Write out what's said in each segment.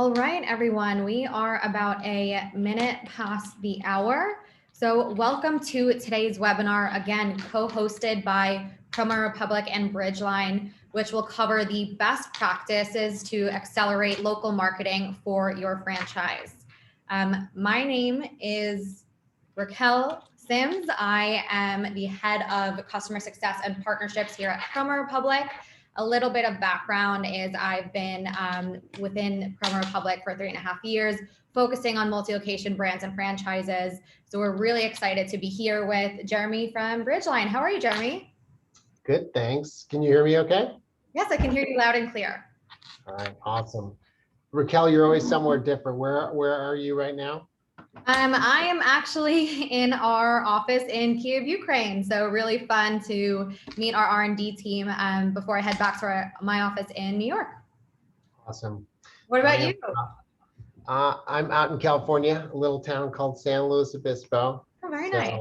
All right, everyone, we are about a minute past the hour. So welcome to today's webinar, again, co-hosted by PromoRepublic and Bridgeline, which will cover the best practices to accelerate local marketing for your franchise. My name is Raakkel Sims. I am the head of customer success and partnerships here at PromoRepublic. A little bit of background is I've been within PromoRepublic for 3.5 years, focusing on multi-location brands and franchises. So we're really excited to be here with Jeremy from Bridgeline. How are you, Jeremy? Good, thanks. Can you hear me okay? Yes, I can hear you loud and clear. All right, awesome. Raakkel, you're always somewhere different. Where are you right now? I am actually in our office in Kyiv, Ukraine. So really fun to meet our R&D team before I head back to my office in New York. Awesome. What about you? I'm out in California, a little town called San Luis Obispo. Oh, very nice.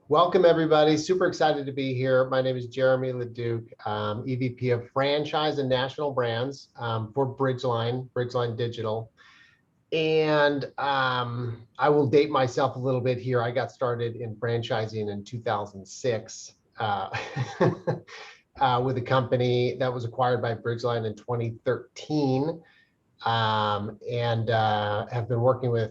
Welcome, everybody. Super excited to be here. My name is Jeremy LaDuque, EVP of Franchise and National Brands for Bridgeline Digital. And I will date myself a little bit here. I got started in franchising in 2006 with a company that was acquired by Bridgeline in 2013, and have been working with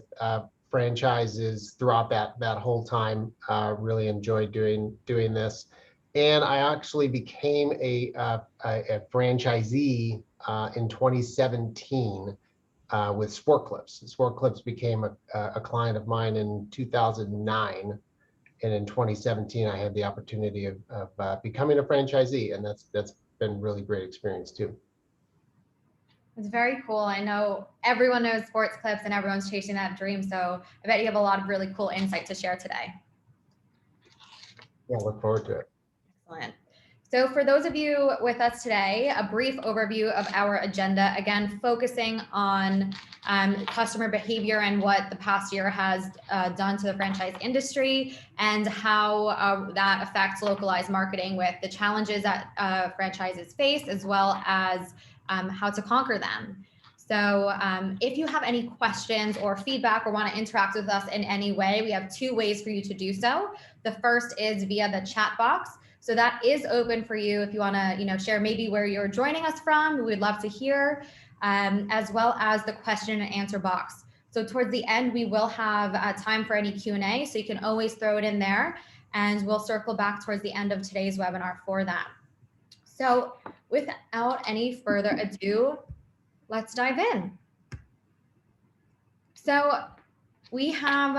franchises throughout that whole time. Really enjoyed doing this. And I actually became a franchisee in 2017. With Sport Clips. Sport Clips became a client of mine in 2009, and in 2017 I had the opportunity of becoming a franchisee, and that's been a really great experience too. It's very cool. I know everyone knows Sports Clips and everyone's chasing that dream, so I bet you have a lot of really cool insight to share today. Yeah, look forward to it. Excellent. So for those of you with us today, a brief overview of our agenda, again, focusing on customer behavior and what the past year has done to the franchise industry and how that affects localized marketing with the challenges that franchises face, as well as how to conquer them. So if you have any questions or feedback or want to interact with us in any way, we have 2 ways for you to do so. The first is via the chat box. So that is open for you if you want to, share maybe where you're joining us from. We would love to hear, as well as the question and answer box. So towards the end, we will have time for any Q&A, so you can always throw it in there, and we'll circle back towards the end of today's webinar for that. So without any further ado, let's dive in. So we have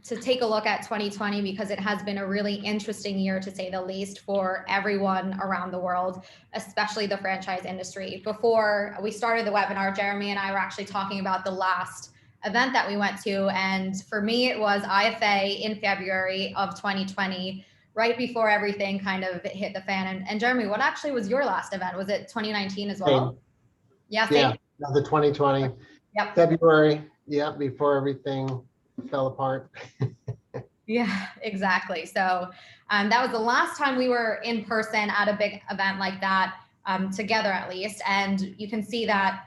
to take a look at 2020 because it has been a really interesting year, to say the least, for everyone around the world, especially the franchise industry. Before we started the webinar, Jeremy and I were actually talking about the last event that we went to. And for me, it was IFA in February of 2020, right before everything kind of hit the fan. And Jeremy, what actually was your last event? Was it 2019 as well? Yeah, the 2020, yep. February. Yeah, before everything fell apart. Yeah, exactly. So that was the last time we were in person at a big event like that, together at least. And you can see that,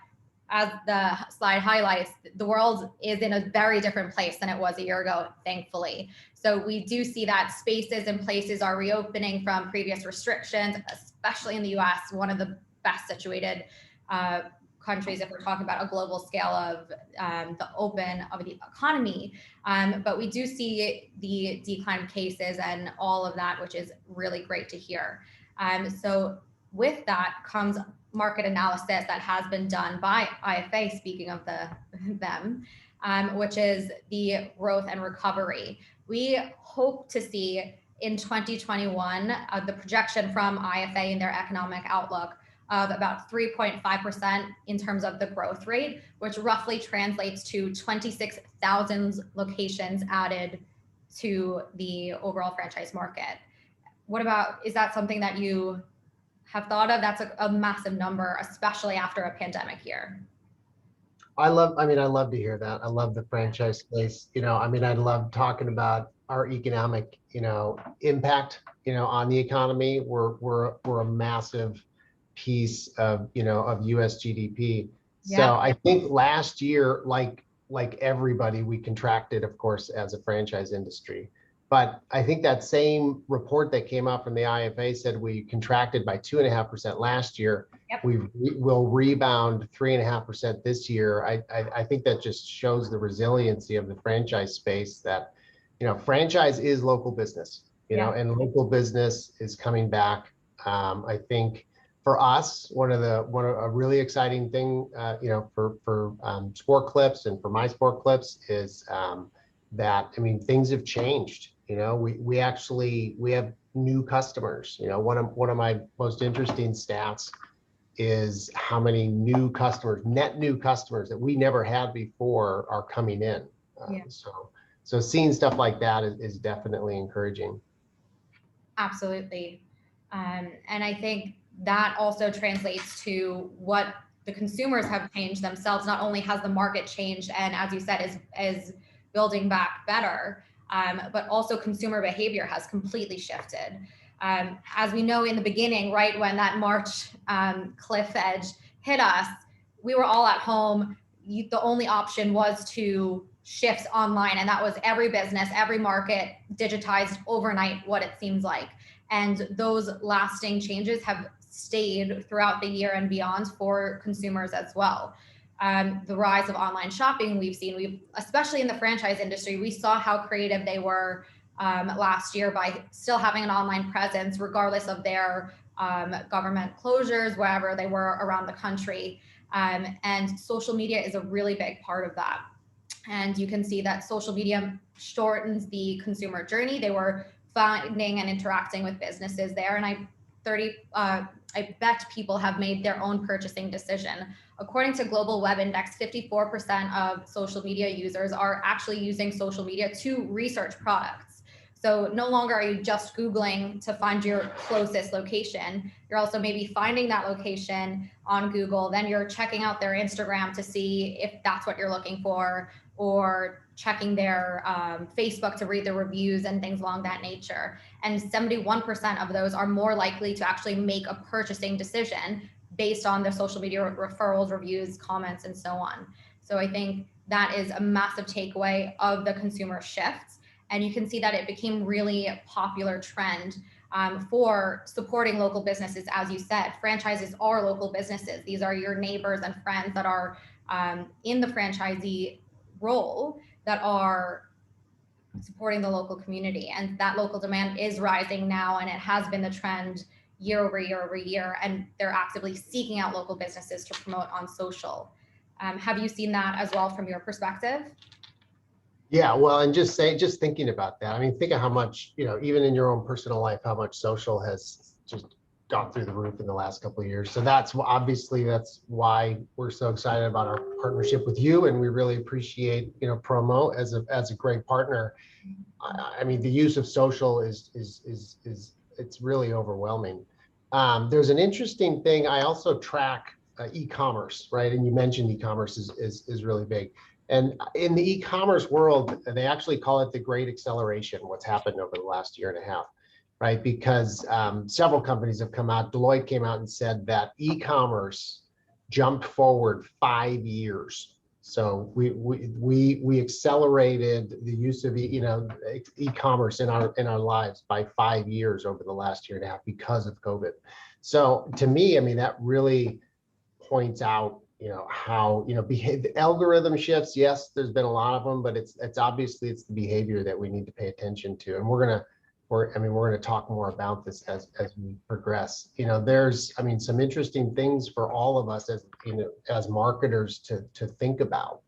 as the slide highlights, the world is in a very different place than it was a year ago, thankfully. So we do see that spaces and places are reopening from previous restrictions, especially in the US, one of the best situated countries if we're talking about a global scale of the open of the economy. But we do see the decline of cases and all of that, which is really great to hear. So with that comes market analysis that has been done by IFA, speaking of them, which is the growth and recovery. We hope to see in 2021, the projection from IFA in their economic outlook of about 3.5% in terms of the growth rate, which roughly translates to 26,000 locations added to the overall franchise market. What about, is that something that you have thought of? That's a massive number, especially after a pandemic year. I love to hear that. I love the franchise space. I love talking about our economic, impact, on the economy. We're a massive piece of, of US GDP. So I think last year, like everybody, we contracted, of course, as a franchise industry. But I think that same report that came out from the IFA said we contracted by 2.5% last year. Yep. We will rebound 3.5% this year. I think that just shows the resiliency of the franchise space, that, franchise is local business, and local business is coming back. I think for us, a really exciting thing, for Sport Clips and for my Sport Clips is that, things have changed. We have new customers. One of my most interesting stats is how many new customers, net new customers that we never had before, are coming in. So seeing stuff like that is definitely encouraging. Absolutely. And I think that also translates to what the consumers have changed themselves. Not only has the market changed, and as you said, is building back better, but also consumer behavior has completely shifted. As we know, in the beginning, right when that March cliff edge hit us, we were all at home. The only option was to shift online, and that was every business, every market digitized overnight, what it seems like. And those lasting changes have stayed throughout the year and beyond for consumers as well. The rise of online shopping we've seen, especially in the franchise industry, we saw how creative they were last year by still having an online presence, regardless of their government closures, wherever they were around the country. And social media is a really big part of that. And you can see that social media shortens the consumer journey. They were finding and interacting with businesses there. And I bet people have made their own purchasing decision. According to Global Web Index, 54% of social media users are actually using social media to research products. So no longer are you just Googling to find your closest location. You're also maybe finding that location on Google. Then you're checking out their Instagram to see if that's what you're looking for, or checking their Facebook to read the reviews and things along that nature. And 71% of those are more likely to actually make a purchasing decision based on their social media referrals, reviews, comments, and so on. So I think that is a massive takeaway of the consumer shifts. And you can see that it became really a popular trend for supporting local businesses. As you said, franchises are local businesses. These are your neighbors and friends that are in the franchisee role that are supporting the local community. And that local demand is rising now, and it has been the trend year over year over year. And they're actively seeking out local businesses to promote on social. Have you seen that as well from your perspective? Yeah, well, and just thinking about that, think of how much, even in your own personal life, how much social has just gone through the roof in the last couple of years. So that's why we're so excited about our partnership with you, and we really appreciate, Promo as a great partner. The use of social is it's really overwhelming. There's an interesting thing. I also track e-commerce, right? And you mentioned e-commerce is really big. And in the e-commerce world, they actually call it the great acceleration, what's happened over the last year and a half, right? Because several companies have come out. Deloitte came out and said that e-commerce jumped forward 5 years. So we accelerated the use of e-commerce in our lives by 5 years over the last year and a half because of COVID. So to me, that really points out how the algorithm shifts. Yes, there's been a lot of them, but it's obviously the behavior that we need to pay attention to, and we're gonna talk more about this as we progress. There's some interesting things for all of us as marketers to think about.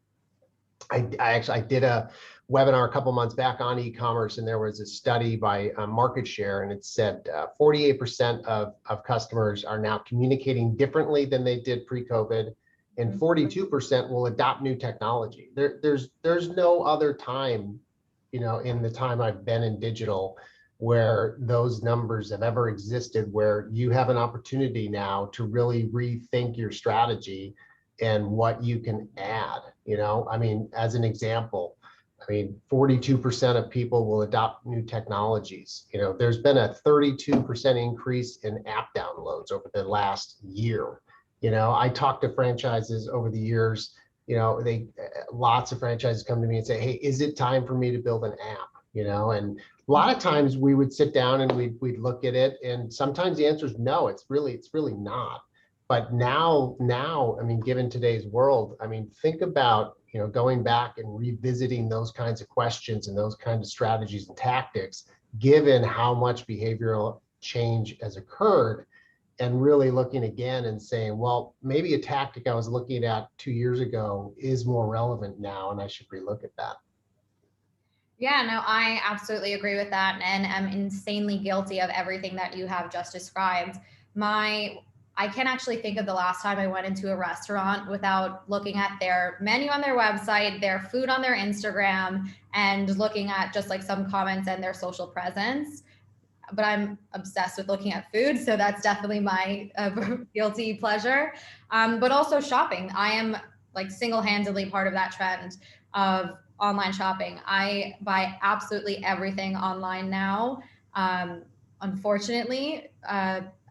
I did a webinar a couple months back on e-commerce, and there was a study by Market Share, and it said 48% of customers are now communicating differently than they did pre-COVID, and 42% will adopt new technology. There's no other time, in the time I've been in digital, where those numbers have ever existed, where you have an opportunity now to really rethink your strategy and what you can add. As an example, 42% of people will adopt new technologies. There's been a 32% increase in app downloads over the last year. I talked to franchises over the years, lots of franchises come to me and say, hey, is it time for me to build an app? And a lot of times we would sit down and we'd look at it, and sometimes the answer is no, it's really not. But now, I mean, given today's world, I mean, think about, going back and revisiting those kinds of questions and those kinds of strategies and tactics, given how much behavioral change has occurred, and really looking again and saying, well, maybe a tactic I was looking at 2 years ago is more relevant now, and I should relook at that. Yeah, no, I absolutely agree with that, and am insanely guilty of everything that you have just described. I can't actually think of the last time I went into a restaurant without looking at their menu on their website, their food on their Instagram, and looking at just like some comments and their social presence. But I'm obsessed with looking at food, so that's definitely my guilty pleasure. But also shopping. I am like single-handedly part of that trend of online shopping. I buy absolutely everything online now. Unfortunately,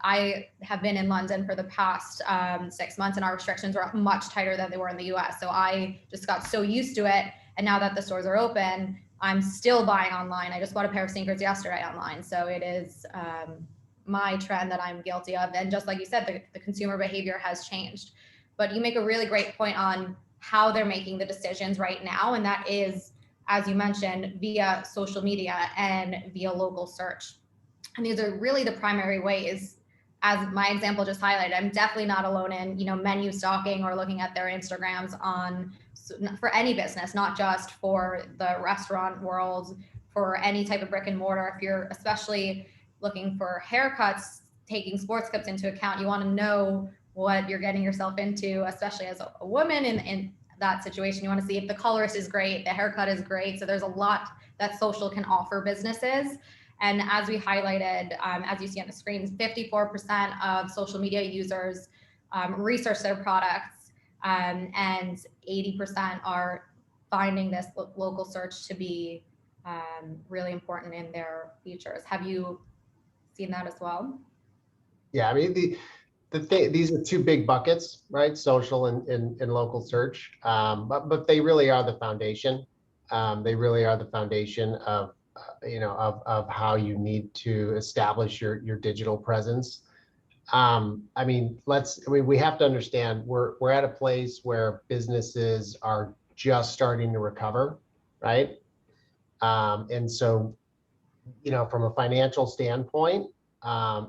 I have been in London for the past 6 months, and our restrictions are much tighter than they were in the US. So I just got so used to it. And now that the stores are open, I'm still buying online. I just bought a pair of sneakers yesterday online. So it is my trend that I'm guilty of. And just like you said, the consumer behavior has changed. But you make a really great point on how they're making the decisions right now. And that is, as you mentioned, via social media and via local search. And these are really the primary ways, as my example just highlighted. I'm definitely not alone in, menu stalking or looking at their Instagrams for any business, not just for the restaurant world, for any type of brick and mortar. If you're especially looking for haircuts, taking sports clips into account, you want to know what you're getting yourself into, especially as a woman in that situation. You want to see if the colorist is great, the haircut is great. So there's a lot that social can offer businesses. And as we highlighted, as you see on the screens, 54% of social media users research their products, and 80% are finding this local search to be really important in their features. Have you seen that as well? Yeah, I mean, these are two big buckets, right? Social and local search, but they really are the foundation. They really are the foundation of of how you need to establish your digital presence. I mean, we have to understand we're at a place where businesses are just starting to recover, right? And so, from a financial standpoint,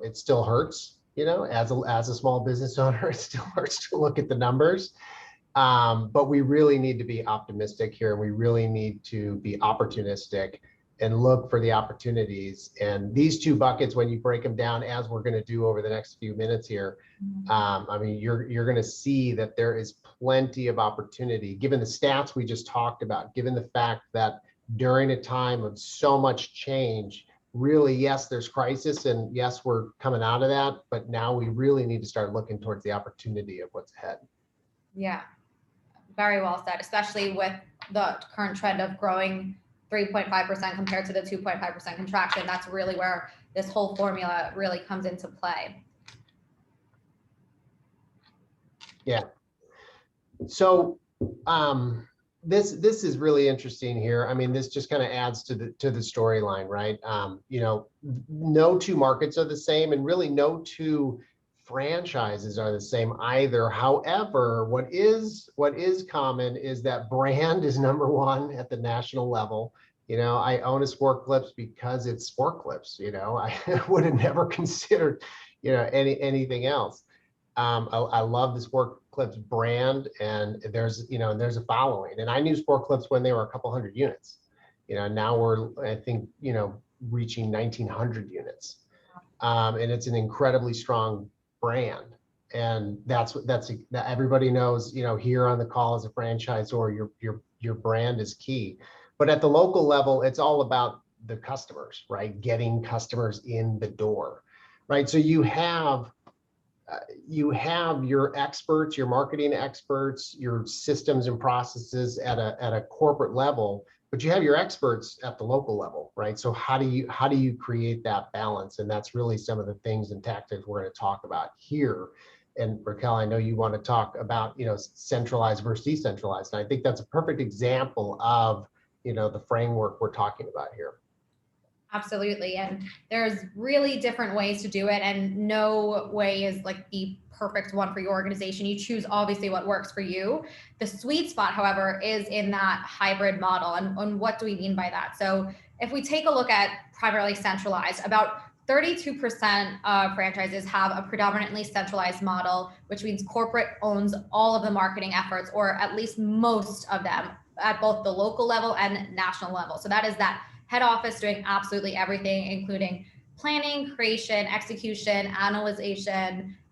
it still hurts, as a small business owner, it still hurts to look at the numbers. But we really need to be optimistic here, and we really need to be opportunistic and look for the opportunities. And these two buckets, when you break them down, as we're going to do over the next few minutes here, I mean, you're going to see that there is plenty of opportunity, given the stats we just talked about, given the fact that during a time of so much change, really, yes, there's crisis, and yes, we're coming out of that, but now we really need to start looking towards the opportunity of what's ahead. Yeah, very well said, especially with the current trend of growing 3.5% compared to the 2.5% contraction. That's really where this whole formula really comes into play. Yeah. So this is really interesting here. I mean, this just kind of adds to the storyline, right? No two markets are the same, and really no two franchises are the same either. However, what is common is that brand is number one at the national level. I own a Sport Clips because it's Sport Clips. I would have never considered, anything else. I love the Sport Clips brand, and there's a following. And I knew Sport Clips when they were a couple hundred units. Now we're, I think, reaching 1,900 units, and it's an incredibly strong brand. And that's everybody knows. Here on the call as a franchisor, your brand is key. But at the local level, it's all about the customers, right? Getting customers in the door, right? So you have your experts, your marketing experts, your systems and processes at a corporate level, but you have your experts at the local level, right? So how do you create that balance? And that's really some of the things and tactics we're going to talk about here. And Raakkel, I know you want to talk about, centralized versus decentralized. And I think that's a perfect example of, the framework we're talking about here. Absolutely. And there's really different ways to do it, and no way is like the perfect one for your organization. You choose obviously what works for you. The sweet spot, however, is in that hybrid model. And what do we mean by that? So if we take a look at primarily centralized, about 32% of franchises have a predominantly centralized model, which means corporate owns all of the marketing efforts, or at least most of them, at both the local level and national level. So that is that head office doing absolutely everything, including planning, creation, execution, analyzing,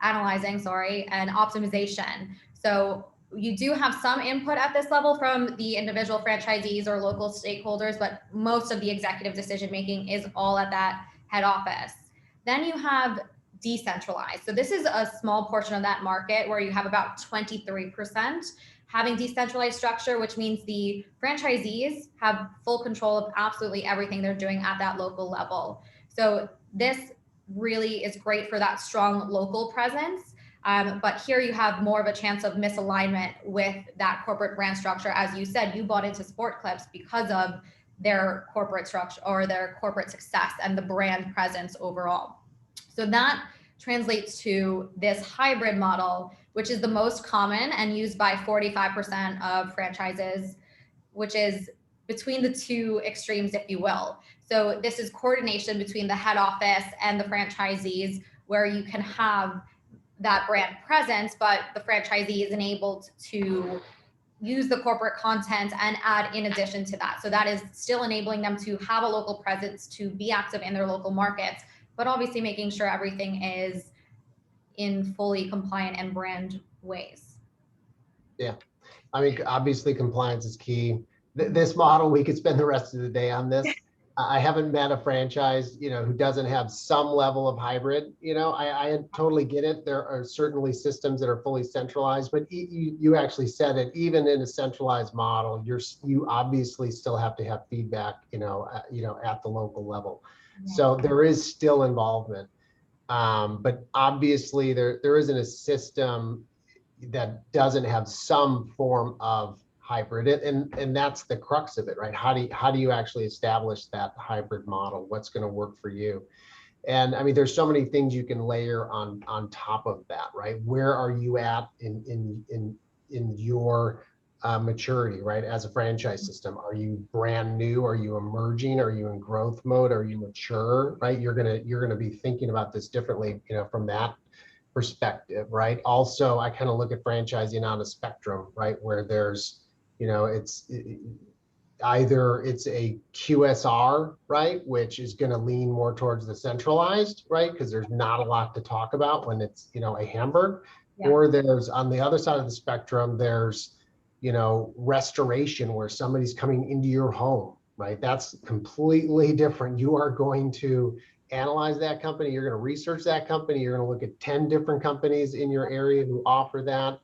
and optimization. So you do have some input at this level from the individual franchisees or local stakeholders, but most of the executive decision making is all at that head office. Then you have decentralized. So this is a small portion of that market where you have about 23% having decentralized structure, which means the franchisees have full control of absolutely everything they're doing at that local level. So this really is great for that strong local presence. But here you have more of a chance of misalignment with that corporate brand structure. As you said, you bought into Sport Clips because of their corporate structure or their corporate success and the brand presence overall. So that translates to this hybrid model, which is the most common and used by 45% of franchises, which is between the two extremes, if you will. So this is coordination between the head office and the franchisees, where you can have that brand presence, but the franchisee is enabled to use the corporate content and add in addition to that. So that is still enabling them to have a local presence, to be active in their local markets, but obviously making sure everything is in fully compliant and brand ways. Yeah. I mean, obviously compliance is key. This model, we could spend the rest of the day on this. I haven't met a franchise, who doesn't have some level of hybrid. I totally get it. There are certainly systems that are fully centralized, but you actually said it. Even in a centralized model, you obviously still have to have feedback, at the local level. Yeah. So there is still involvement, but obviously there isn't a system that doesn't have some form of hybrid, and that's the crux of it, right? How do you actually establish that hybrid model? What's going to work for you? And I mean, there's so many things you can layer on top of that, right? Where are you at in your maturity, right? As a franchise system, are you brand new? Are you emerging? Are you in growth mode? Are you mature, right? You're gonna be thinking about this differently, from that perspective, right? Also, I kind of look at franchising on a spectrum, right? Where there's, either it's a QSR, right? Which is going to lean more towards the centralized, right? Because there's not a lot to talk about when it's, a Hamburg. Yeah. Or there's, on the other side of the spectrum, there's, restoration, where somebody's coming into your home, right? That's completely different. You are going to analyze that company. You're going to research that company. You're going to look at 10 different companies in your area who offer that.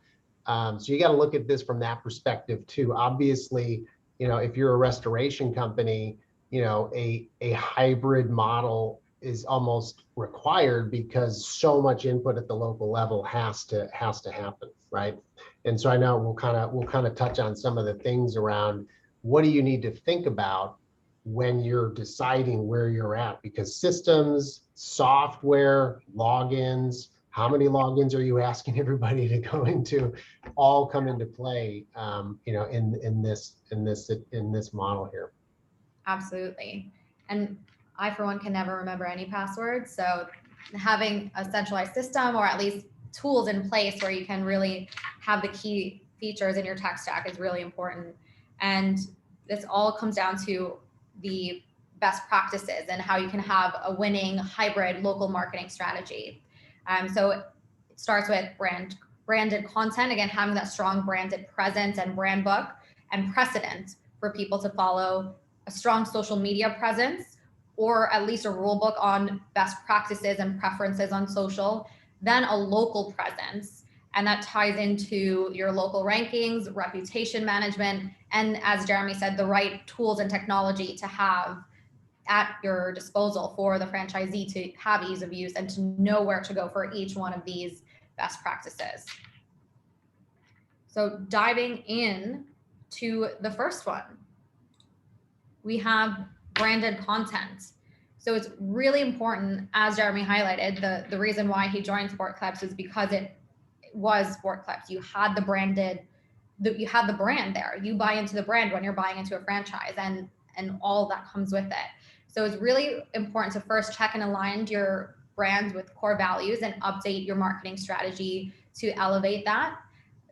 So you got to look at this from that perspective too. Obviously, if you're a restoration company, a hybrid model is almost required, because so much input at the local level has to happen, right? And so I know we'll kind of touch on some of the things around what do you need to think about when you're deciding where you're at, because systems, software, logins, how many logins are you asking everybody to go into, all come into play, in this model here. Absolutely. And I, for one, can never remember any passwords. So having a centralized system, or at least tools in place where you can really have the key features in your tech stack, is really important. And this all comes down to the best practices and how you can have a winning hybrid local marketing strategy. So it starts with branded content, again, having that strong branded presence and brand book and precedent for people to follow, a strong social media presence, or at least a rule book on best practices and preferences on social, then a local presence. And that ties into your local rankings, reputation management, and, as Jeremy said, the right tools and technology to have at your disposal for the franchisee to have ease of use and to know where to go for each one of these best practices. So diving in to the first one, we have branded content. So it's really important, as Jeremy highlighted, the reason why he joined Sport Clips is because it was Sport Clips. You had the branded, you had the brand there. You buy into the brand when you're buying into a franchise, and all that comes with it. So it's really important to first check and align your brand with core values and update your marketing strategy to elevate that.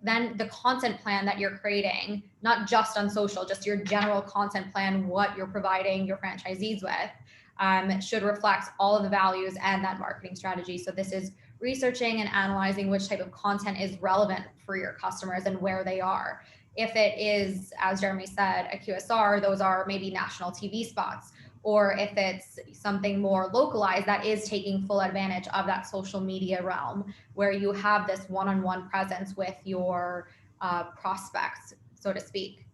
Then the content plan that you're creating, not just on social, just your general content plan, what you're providing your franchisees with, should reflect all of the values and that marketing strategy. So this is researching and analyzing which type of content is relevant for your customers and where they are. If it is, as Jeremy said, a QSR, those are maybe national TV spots. Or if it's something more localized that is taking full advantage of that social media realm, where you have this one-on-one presence with your prospects, so to speak.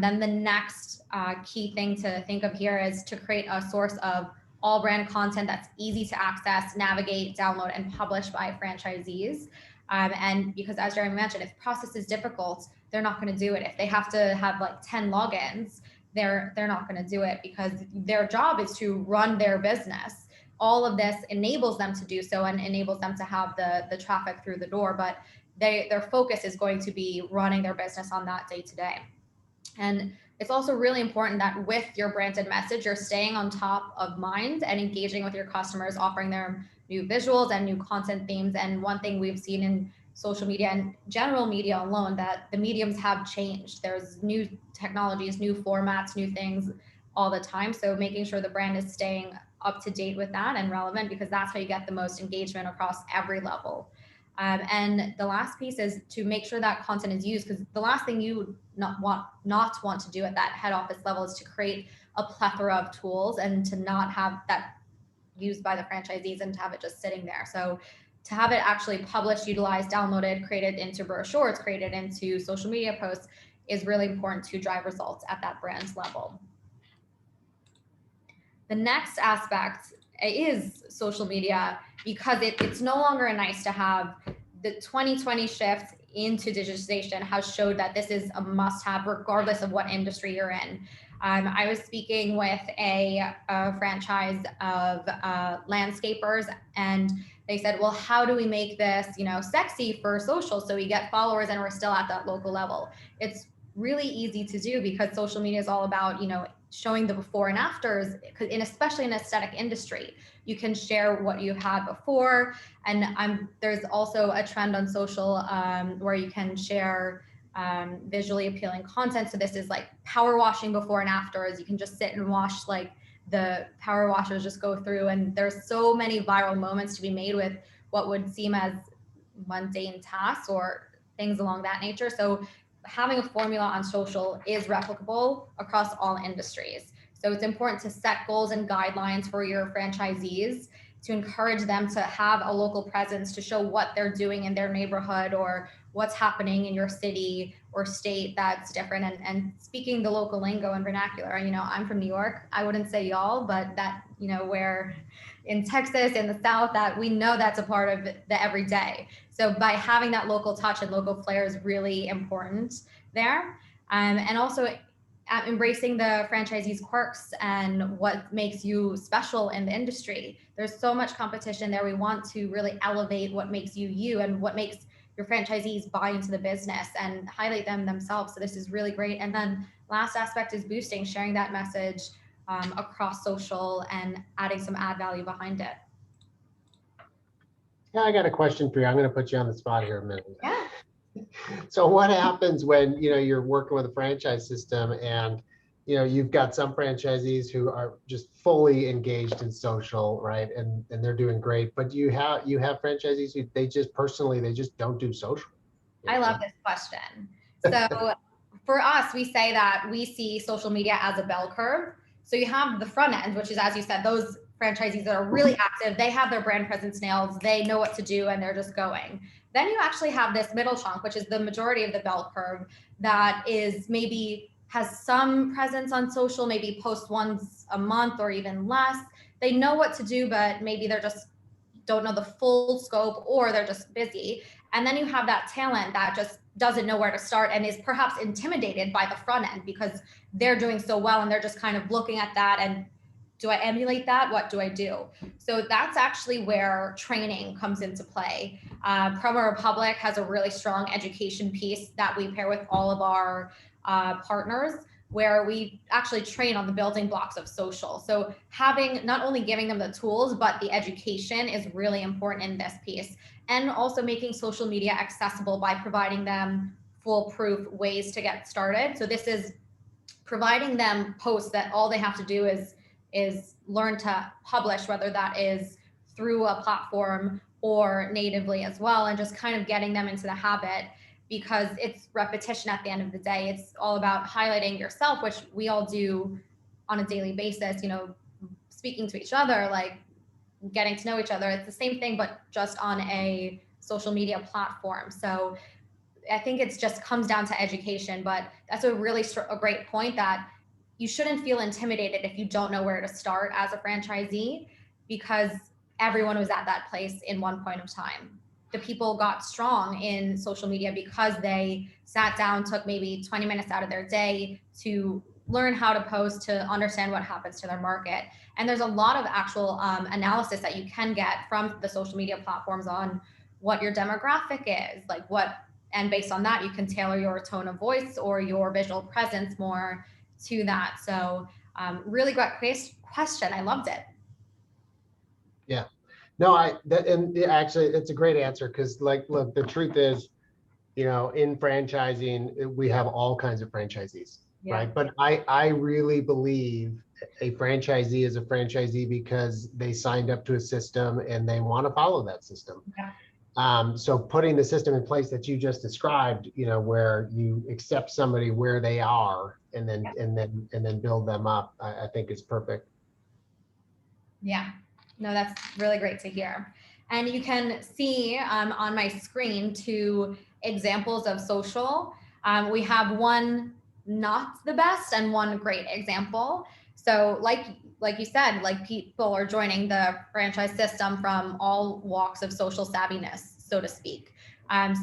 Then the next key thing to think of here is to create a source of all brand content that's easy to access, navigate, download, and publish by franchisees. And because, as Jeremy mentioned, if process is difficult, they're not going to do it. If they have to have like 10 logins, they're not going to do it, because their job is to run their business. All of this enables them to do so and enables them to have the traffic through the door, but their focus is going to be running their business on that day to day. And it's also really important that with your branded message, you're staying on top of mind and engaging with your customers, offering them new visuals and new content themes. And one thing we've seen in social media and general media alone, that the mediums have changed. There's new technologies, new formats, new things all the time. So making sure the brand is staying up to date with that and relevant, because that's how you get the most engagement across every level. And the last piece is to make sure that content is used, because the last thing you not want to do at that head office level is to create a plethora of tools and to not have that used by the franchisees and to have it just sitting there. So to have it actually published, utilized, downloaded, created into brochures, created into social media posts is really important to drive results at that brand level. The next aspect is social media, because it's no longer a nice to have. The 2020 shift into digitization has showed that this is a must-have regardless of what industry you're in. I was speaking with a franchise of landscapers, and they said, well, how do we make this, sexy for social so we get followers and we're still at that local level? It's really easy to do, because social media is all about, showing the before and afters, especially in aesthetic industry. You can share what you had before. And there's also a trend on social where you can share visually appealing content. So this is like power washing before and afters. You can just sit and watch like the power washers just go through, and there's so many viral moments to be made with what would seem as mundane tasks or things along that nature. So having a formula on social is replicable across all industries. So it's important to set goals and guidelines for your franchisees to encourage them to have a local presence, to show what they're doing in their neighborhood or what's happening in your city or state that's different, and speaking the local lingo and vernacular. I'm from New York. I wouldn't say y'all, but that, where in Texas, in the South, that we know that's a part of the everyday. So by having that local touch and local flair is really important there. And also embracing the franchisees' quirks and what makes you special in the industry. There's so much competition there. We want to really elevate what makes you you and what makes your franchisees buy into the business and highlight them themselves. So this is really great. And then last aspect is boosting, sharing that message across social and adding some ad value behind it. Yeah, I got a question for you. I'm going to put you on the spot here a minute. Yeah. So what happens when, you're working with a franchise system and, you've got some franchisees who are just fully engaged in social, right? And they're doing great, but you have franchisees who they just don't do social. I love this question. So for us, we say that we see social media as a bell curve. So you have the front end, which is, as you said, those franchisees that are really active. They have their brand presence nailed. They know what to do and they're just going. Then you actually have this middle chunk, which is the majority of the bell curve, that is maybe has some presence on social, maybe post once a month or even less. They know what to do, but maybe they're just don't know the full scope, or they're just busy. And then you have that talent that just doesn't know where to start and is perhaps intimidated by the front end because they're doing so well and they're just kind of looking at that and, do I emulate that? What do I do? So that's actually where training comes into play. PromoRepublic has a really strong education piece that we pair with all of our partners, where we actually train on the building blocks of social. So having, not only giving them the tools, but the education is really important in this piece. And also making social media accessible by providing them foolproof ways to get started. So this is providing them posts that all they have to do is learn to publish, whether that is through a platform or natively as well, and just kind of getting them into the habit, because it's repetition at the end of the day. It's all about highlighting yourself, which we all do on a daily basis, you know, speaking to each other, like getting to know each other. It's the same thing, but just on a social media platform. So I think it's just comes down to education, but that's a really a great point, that you shouldn't feel intimidated if you don't know where to start as a franchisee, because everyone was at that place in one point of time. The people got strong in social media because they sat down, took maybe 20 minutes out of their day to learn how to post, to understand what happens to their market. And there's a lot of actual analysis that you can get from the social media platforms on what your demographic is, like what, and based on that, you can tailor your tone of voice or your visual presence more to that. So really great question. I loved it. Yeah, no, and actually it's a great answer, because like, look, the truth is, you know, in franchising, we have all kinds of franchisees, Yeah. right? But I really believe a franchisee is a franchisee because they signed up to a system and they want to follow that system. Yeah. So putting the system in place that you just described, you know, where you accept somebody where they are and then build them up, I think is perfect. Yeah, no, that's really great to hear. And you can see on my screen 2 examples of social. We have one not the best and one great example. So like you said, like people are joining the franchise system from all walks of social savviness, so to speak.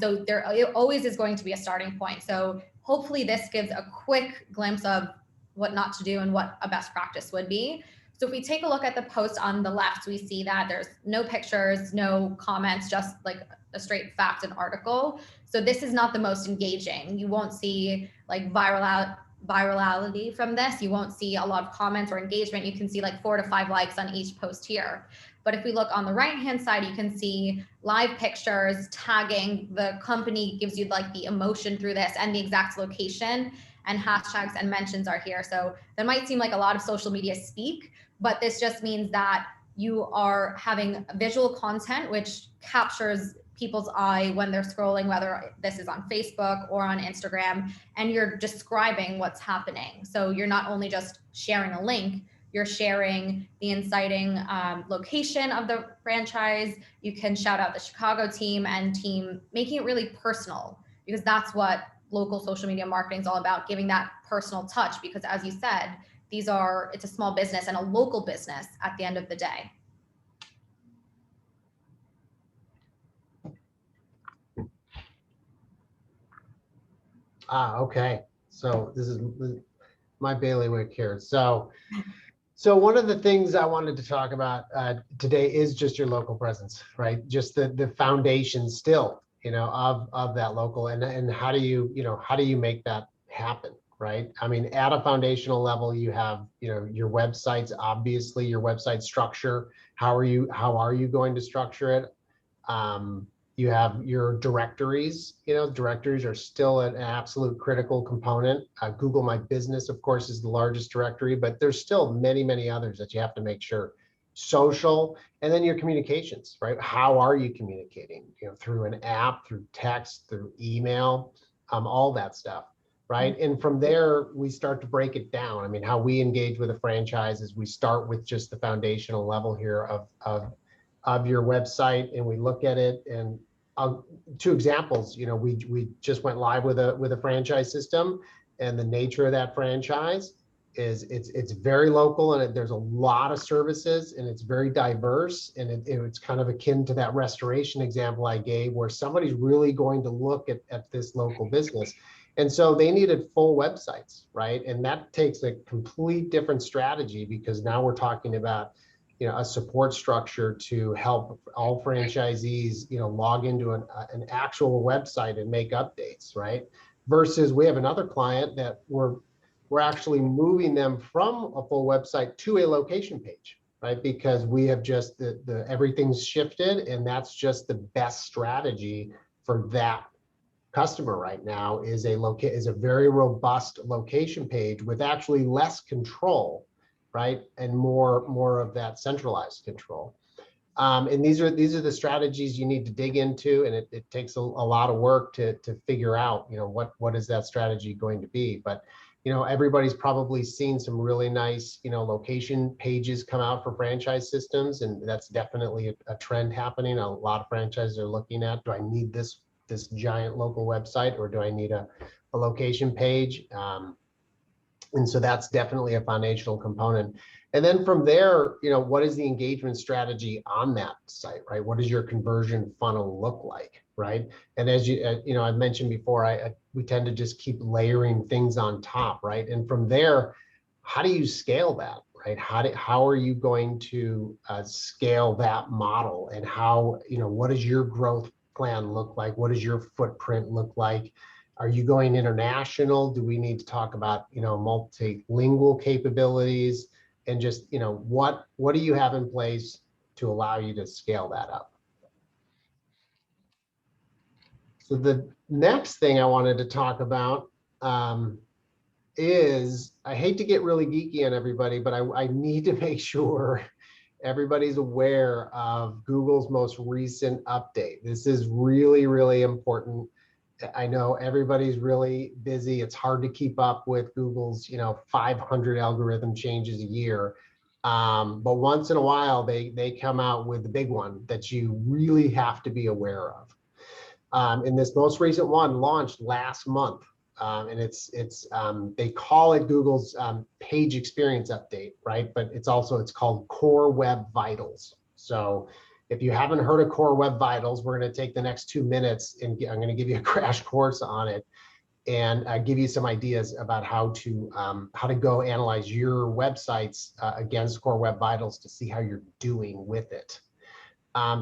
So there always is going to be a starting point. So hopefully this gives a quick glimpse of what not to do and what a best practice would be. So if we take a look at the post on the left, we see that there's no pictures, no comments, just like a straight fact and article. So this is not the most engaging. You won't see like virality from this. You won't see a lot of comments or engagement. You can see like 4 to 5 likes on each post here. But if we look on the right-hand side, you can see live pictures, tagging. The company gives you like the emotion through this and the exact location, and hashtags and mentions are here. So that might seem like a lot of social media speak, but this just means that you are having visual content which captures people's eye when they're scrolling, whether this is on Facebook or on Instagram, and you're describing what's happening. So you're not only just sharing a link, you're sharing the inciting location of the franchise. You can shout out the Chicago team and team, making it really personal, because that's what local social media marketing is all about, giving that personal touch, because as you said, it's a small business and a local business at the end of the day. Okay. So this is my bailiwick here. So one of the things I wanted to talk about today is just your local presence, right? Just the foundation still, you know, of that local, and how do you make that happen, right? I mean, at a foundational level, you have, you know, your websites, obviously your website structure. How are you going to structure it? You have your directories. You know, directories are still an absolute critical component. Google My Business, of course, is the largest directory, but there's still many, many others that you have to make sure. Social, and then your communications, right? How are you communicating? You know, through an app, through text, through email, all that stuff, right? And from there, we start to break it down. I mean, how we engage with a franchise is we start with just the foundational level here of your website, and we look at it. And 2 examples, you know, we just went live with a franchise system, and the nature of that franchise is it's very local, and there's a lot of services, and it's very diverse, and it's kind of akin to that restoration example I gave, where somebody's really going to look at this local business. And so they needed full websites, right? And that takes a complete different strategy, because now we're talking about, a support structure to help all franchisees, log into an actual website and make updates, right? Versus we have another client that we're actually moving them from a full website to a location page, right? Because we have just everything's shifted, and that's just the best strategy for that customer right now, is a very robust location page with actually less control, right? And more of that centralized control. And these are the strategies you need to dig into, and it takes a lot of work to figure out, what is that strategy going to be. But everybody's probably seen some really nice, location pages come out for franchise systems, and that's definitely a trend happening. A lot of franchises are looking at, do I need this giant local website, or do I need a location page? And so that's definitely a foundational component. And then from there, what is the engagement strategy on that site, right? What does your conversion funnel look like, right? And as I mentioned before, we tend to just keep layering things on top, right? And from there, how do you scale that, right? How are you going to scale that model, and what does your growth plan look like? What does your footprint look like? Are you going international? Do we need to talk about, multilingual capabilities? And just, what do you have in place to allow you to scale that up? So the next thing I wanted to talk about is, I hate to get really geeky on everybody, but I need to make sure everybody's aware of Google's most recent update. This is really, really important. I know everybody's really busy. It's hard to keep up with Google's, 500 algorithm changes a year. But once in a while, they come out with the big one that you really have to be aware of. And this most recent one launched last month. And they call it Google's page experience update, right? But it's called Core Web Vitals. So if you haven't heard of Core Web Vitals, we're going to take the next 2 minutes, and I'm going to give you a crash course on it, and give you some ideas about how to go analyze your websites against Core Web Vitals to see how you're doing with it.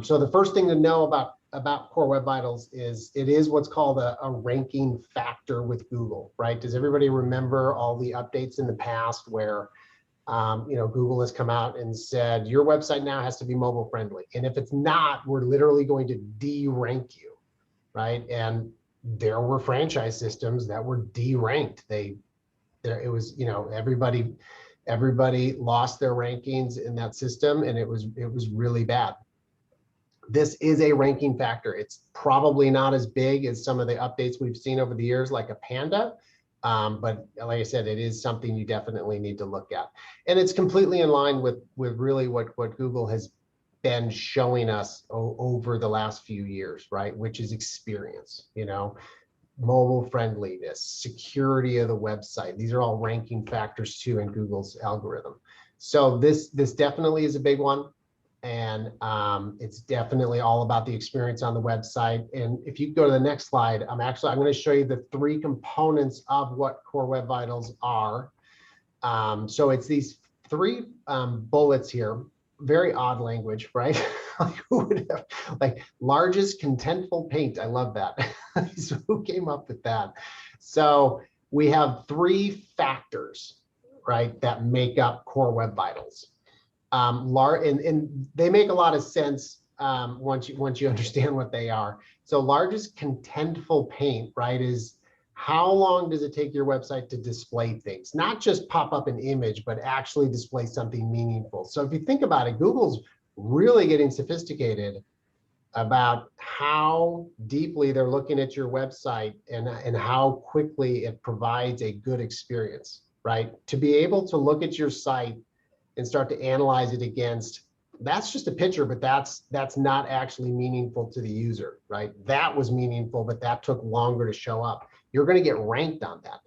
So the first thing to know about Core Web Vitals is it is what's called a ranking factor with Google, right? Does everybody remember all the updates in the past where Google has come out and said, your website now has to be mobile friendly. And if it's not, we're literally going to de-rank you, right? And there were franchise systems that were de-ranked. It was, everybody lost their rankings in that system, and it was really bad. This is a ranking factor. It's probably not as big as some of the updates we've seen over the years, like a Panda. But like I said, it is something you definitely need to look at. And it's completely in line with really what Google has been showing us over the last few years, right? Which is experience, mobile friendliness, security of the website. These are all ranking factors too in Google's algorithm. So this definitely is a big one. And it's definitely all about the experience on the website. And if you go to the next slide, I'm going to show you the 3 components of what Core Web Vitals are. So it's these 3 bullets here. Very odd language, right? Like, who would have, like, largest contentful paint? I love that. So who came up with that? So we have 3 factors, right, that make up Core Web Vitals. And they make a lot of sense once you understand what they are. So largest contentful paint, right, is how long does it take your website to display things? Not just pop up an image, but actually display something meaningful. So if you think about it, Google's really getting sophisticated about how deeply they're looking at your website and how quickly it provides a good experience, right? To be able to look at your site and start to analyze it against, that's just a picture, but that's not actually meaningful to the user, right? That was meaningful, but that took longer to show up. You're going to get ranked on that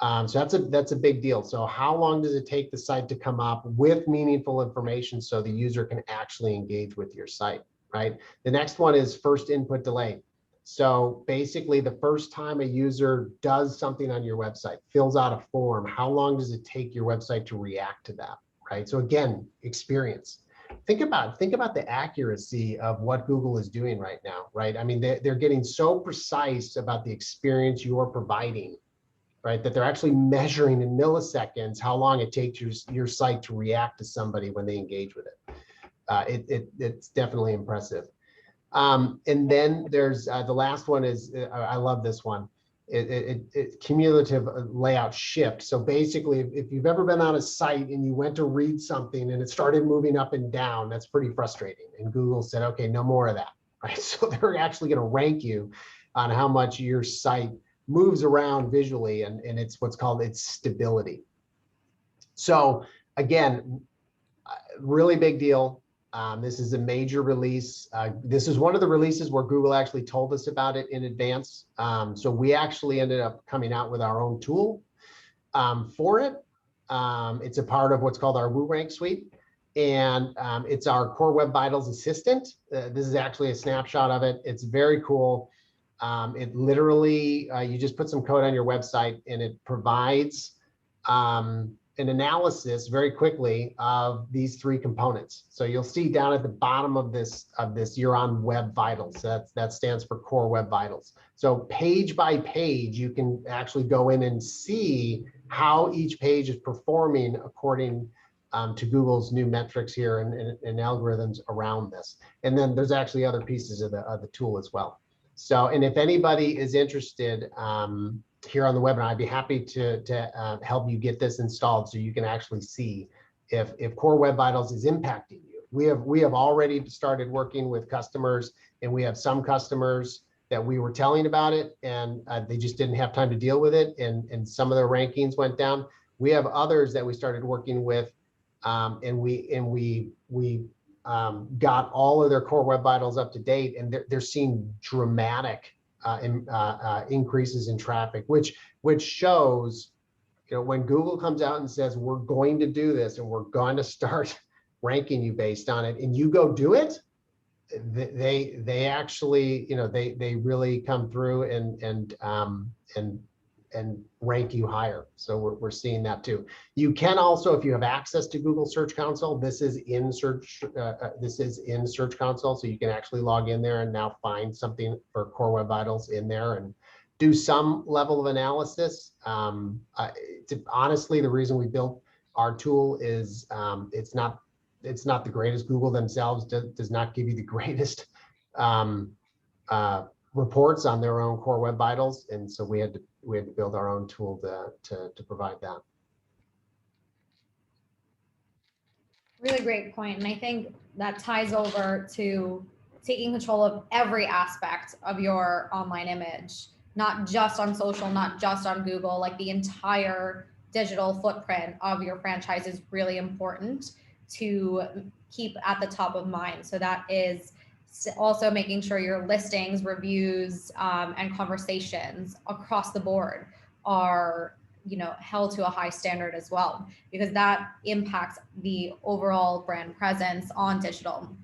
So that's a big deal. So how long does it take the site to come up with meaningful information so the user can actually engage with your site, right? The next one is first input delay. So basically the first time a user does something on your website, fills out a form, how long does it take your website to react to that, right? So again, experience. Think about the accuracy of what Google is doing right now, right? I mean, they're getting so precise about the experience you're providing, right? That they're actually measuring in milliseconds how long it takes your site to react to somebody when they engage with it. It's definitely impressive. And then there's the last one is, I love this one. It's cumulative layout shift. So basically, if you've ever been on a site and you went to read something and it started moving up and down, that's pretty frustrating. And Google said, okay, no more of that, right? So they're actually going to rank you on how much your site moves around visually, and it's what's called its stability. So again, really big deal. This is a major release. This is one of the releases where Google actually told us about it in advance. So we actually ended up coming out with our own tool for it. It's a part of what's called our WooRank suite. And it's our Core Web Vitals assistant. This is actually a snapshot of it. It's very cool. It literally, you just put some code on your website and it provides an analysis very quickly of these three components. So you'll see down at the bottom of this you're on Web Vitals. That stands for Core Web Vitals. So page by page, you can actually go in and see how each page is performing according to Google's new metrics here and algorithms around this. And then there's actually other pieces of the tool as well. So, and if anybody is interested here on the webinar, I'd be happy to help you get this installed so you can actually see if Core Web Vitals is impacting you. We have already started working with customers, and we have some customers that we were telling about it, and they just didn't have time to deal with it, and some of their rankings went down. We have others that we started working with, and we got all of their Core Web Vitals up to date, and they're seeing dramatic increases in traffic, which shows, you know, when Google comes out and says we're going to do this and we're going to start ranking you based on it, and you go do it, they actually, you know, they really come through and rank you higher. So we're seeing that too. You can also, if you have access to Google Search Console, this is in Search Console, so you can actually log in there and now find something for Core Web Vitals in there and do some level of analysis. Honestly, the reason we built our tool is it's not the greatest. Google themselves does not give you the greatest reports on their own Core Web Vitals, and so we had to build our own tool to provide that. Really great point. And I think that ties over to taking control of every aspect of your online image, not just on social, not just on Google, like the entire digital footprint of your franchise is really important to keep at the top of mind. So that is also making sure your listings, reviews, and conversations across the board are, you know, held to a high standard as well, because that impacts the overall brand presence on digital.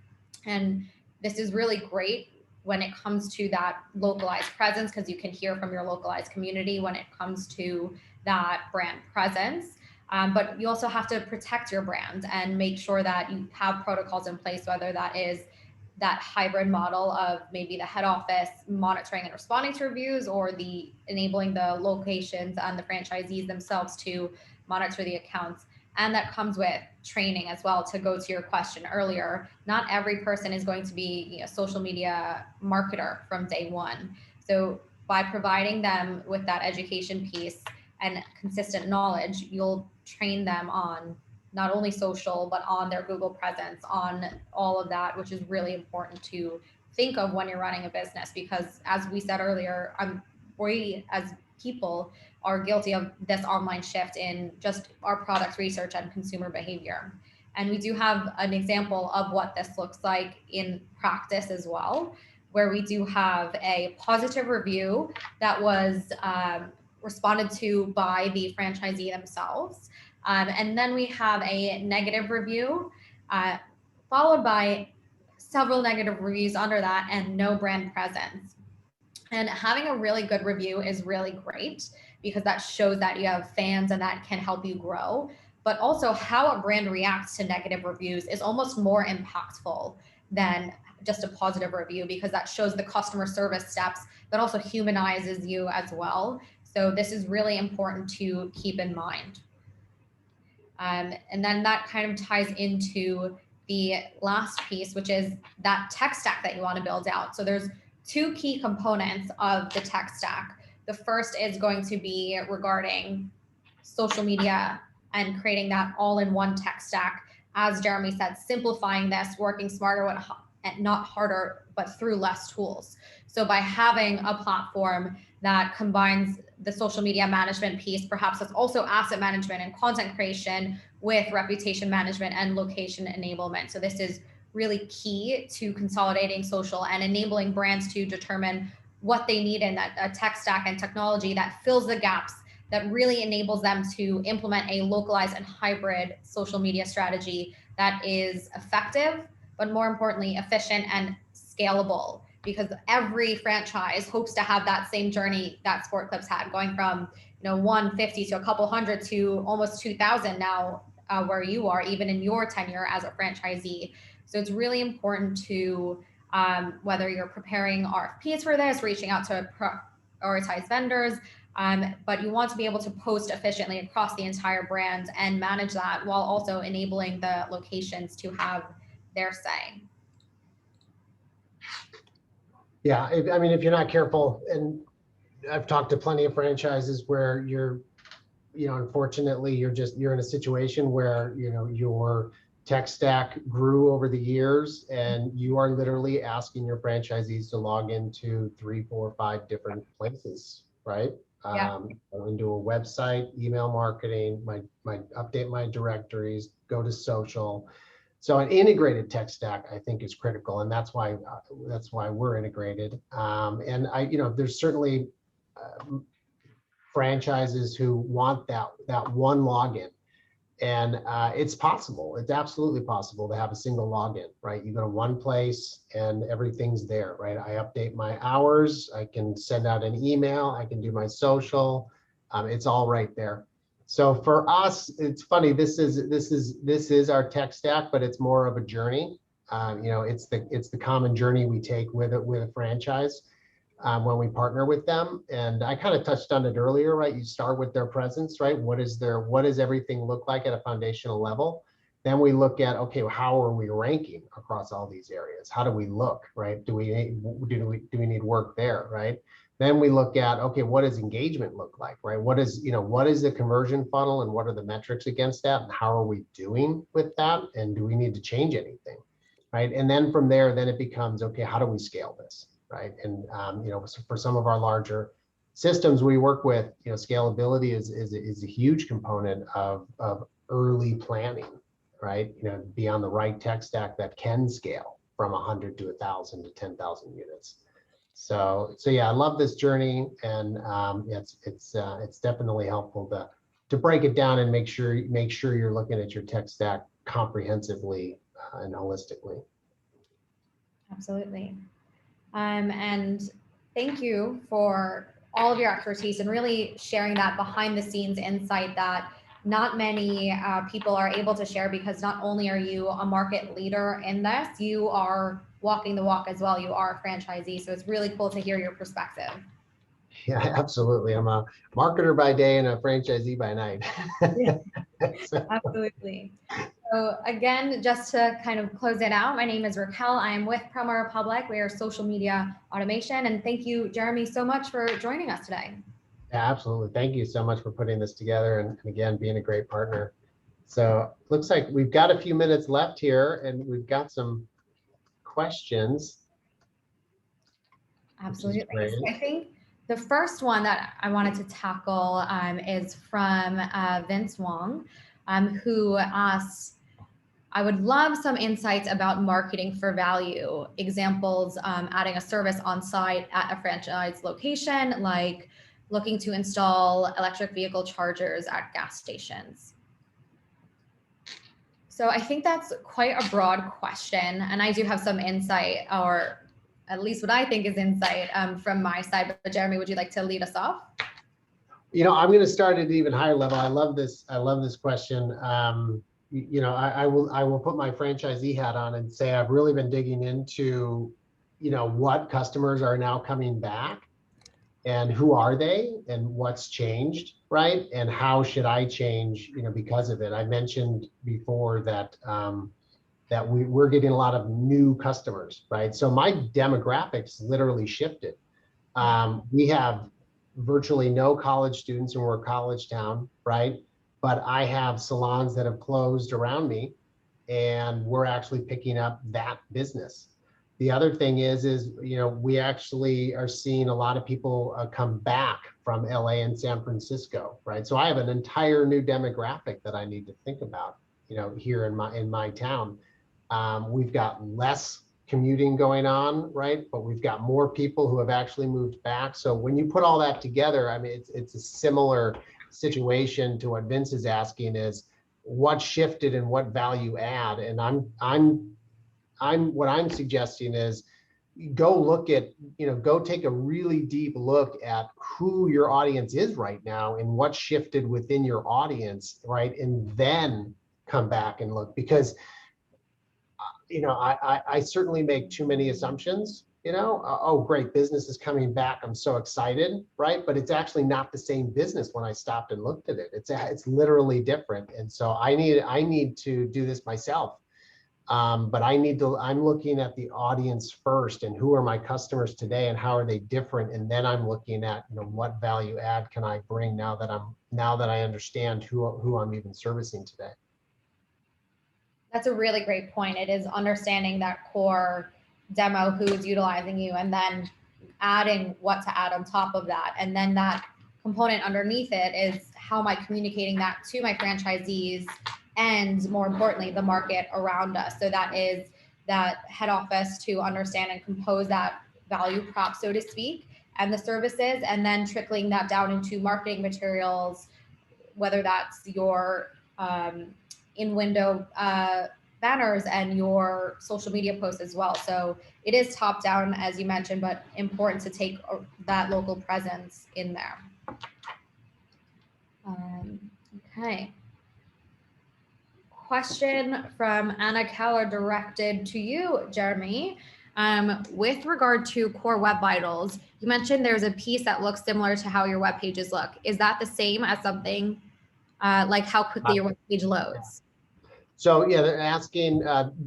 And this is really great when it comes to that localized presence, because you can hear from your localized community when it comes to that brand presence. But you also have to protect your brand and make sure that you have protocols in place, whether that is that hybrid model of maybe the head office monitoring and responding to reviews, or the enabling the locations and the franchisees themselves to monitor the accounts. And that comes with training as well. To go to your question earlier, not every person is going to be a social media marketer from day one. So by providing them with that education piece and consistent knowledge, you'll train them on not only social, but on their Google presence, on all of that, which is really important to think of when you're running a business. Because as we said earlier, we as people are guilty of this online shift in just our product research and consumer behavior. And we do have an example of what this looks like in practice as well, where we do have a positive review that was responded to by the franchisee themselves. And then we have a negative review, followed by several negative reviews under that and no brand presence. And having a really good review is really great because that shows that you have fans and that can help you grow. But also how a brand reacts to negative reviews is almost more impactful than just a positive review, because that shows the customer service steps, but also humanizes you as well. So this is really important to keep in mind. And then that kind of ties into the last piece, which is that tech stack that you want to build out. So there's two key components of the tech stack. The first is going to be regarding social media and creating that all-in-one tech stack. As Jeremy said, simplifying this, working smarter and not harder, but through less tools. So by having a platform that combines the social media management piece, perhaps that's also asset management and content creation with reputation management and location enablement. So this is really key to consolidating social and enabling brands to determine what they need in that tech stack and technology that fills the gaps, that really enables them to implement a localized and hybrid social media strategy that is effective, but more importantly, efficient and scalable, because every franchise hopes to have that same journey that Sport Clips had, going from 150 to a couple hundred to almost 2,000 now, where you are, even in your tenure as a franchisee. So it's really important to, whether you're preparing RFPs for this, reaching out to prioritize vendors, but you want to be able to post efficiently across the entire brand and manage that while also enabling the locations to have their say. Yeah, I mean, if you're not careful, and I've talked to plenty of franchises where you're, unfortunately, you're in a situation where, your tech stack grew over the years and you are literally asking your franchisees to log into 3, 4, 5 different places, right? Yeah. Go into a website, email marketing, my update my directories, go to social. So an integrated tech stack, I think, is critical, and that's why we're integrated. And there's certainly franchises who want that one login, and it's possible. It's absolutely possible to have a single login, right? You go to one place and everything's there, right? I update my hours. I can send out an email. I can do my social. It's all right there. So for us, it's funny. This is our tech stack, but it's more of a journey. It's the common journey we take with a franchise when we partner with them. And I kind of touched on it earlier, right? You start with their presence, right? What does everything look like at a foundational level? Then we look at, okay, how are we ranking across all these areas? How do we look, right? Do we need work there, right? Then we look at, okay, what does engagement look like, right? What is the conversion funnel and what are the metrics against that? And how are we doing with that? And do we need to change anything, right? And then from there, then it becomes, okay, how do we scale this, right? And, for some of our larger systems we work with, scalability is a huge component of early planning, right? Be on the right tech stack that can scale from 100 to 1,000 to 10,000 units. So yeah, I love this journey, and it's definitely helpful to break it down and make sure you're looking at your tech stack comprehensively and holistically. Absolutely. And thank you for all of your expertise and really sharing that behind the scenes insight that not many people are able to share, because not only are you a market leader in this, you are walking the walk as well. You are a franchisee. So it's really cool to hear your perspective. Yeah, absolutely. I'm a marketer by day and a franchisee by night. Yeah, absolutely. So again, just to kind of close it out, my name is Raakkel. I am with PromoRepublic. We are social media automation. And thank you, Jeremy, so much for joining us today. Yeah, absolutely. Thank you so much for putting this together, and again, being a great partner. So looks like we've got a few minutes left here, and we've got some questions. Absolutely. So I think the first one that I wanted to tackle is from Vince Wong, who asks, I would love some insights about marketing for value. Examples, adding a service on site at a franchise location, like looking to install electric vehicle chargers at gas stations? So I think that's quite a broad question, and I do have some insight, or at least what I think is insight from my side. But Jeremy, would you like to lead us off? I'm going to start at an even higher level. I love this question. I will put my franchisee hat on and say I've really been digging into, what customers are now coming back, and who are they, and what's changed, right? And how should I change, because of it? I mentioned before that we're getting a lot of new customers, right? So my demographics literally shifted. We have virtually no college students, and we're a college town, right? But I have salons that have closed around me, and we're actually picking up that business. The other thing is we actually are seeing a lot of people come back from LA and San Francisco, right? So I have an entire new demographic that I need to think about, here in my town. We've got less commuting going on, right? But we've got more people who have actually moved back. So when you put all that together, I mean, it's a similar situation to what Vince is asking, is what shifted and what value add. And what I'm suggesting is go look at, go take a really deep look at who your audience is right now and what shifted within your audience, right? And then come back and look, because I certainly make too many assumptions, oh, great, business is coming back, I'm so excited, right? But it's actually not the same business when I stopped and looked at it. It's literally different. And so I need to do this myself. But I'm looking at the audience first, and who are my customers today and how are they different? And then I'm looking at, what value add can I bring now that I understand who I'm even servicing today. That's a really great point. It is understanding that core demo, who's utilizing you, and then adding what to add on top of that. And then that component underneath it is, how am I communicating that to my franchisees, and more importantly, the market around us. So that is that head office to understand and compose that value prop, so to speak, and the services, and then trickling that down into marketing materials, whether that's your in-window banners and your social media posts as well. So it is top down, as you mentioned, but important to take that local presence in there. Okay. Question from Anna Keller directed to you, Jeremy. With regard to core web vitals, you mentioned there's a piece that looks similar to how your web pages look. Is that the same as something like how quickly your web page loads? So yeah, they're asking,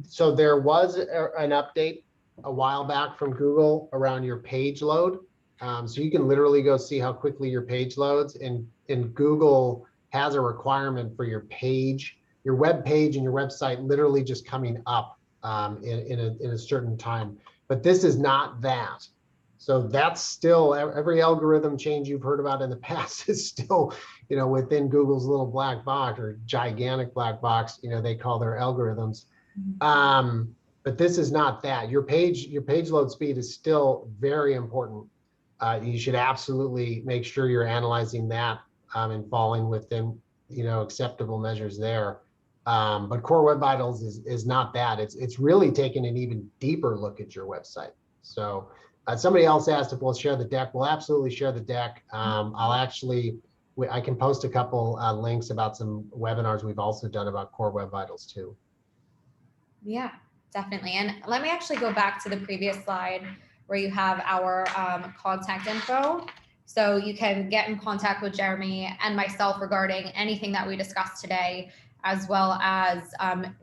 so there was an update a while back from Google around your page load. So you can literally go see how quickly your page loads, and Google has a requirement for your page, your web page and your website literally just coming up in a certain time. But this is not that. So that's still, every algorithm change you've heard about in the past is still, within Google's little black box, or gigantic black box, they call their algorithms. But this is not that. Your page load speed is still very important. You should absolutely make sure you're analyzing that and falling within, acceptable measures there. But Core Web Vitals is not that. It's really taking an even deeper look at your website. So somebody else asked if we'll share the deck. We'll absolutely share the deck. I can post a couple links about some webinars we've also done about Core Web Vitals too. Yeah, definitely. And let me actually go back to the previous slide where you have our contact info. So you can get in contact with Jeremy and myself regarding anything that we discussed today, as well as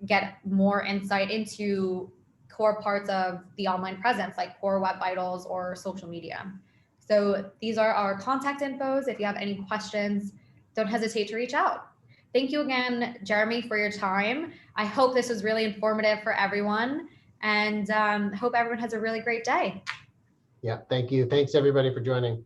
get more insight into core parts of the online presence, like Core Web Vitals or social media. So these are our contact infos. If you have any questions, don't hesitate to reach out. Thank you again, Jeremy, for your time. I hope this was really informative for everyone, and hope everyone has a really great day. Yeah, thank you. Thanks everybody for joining.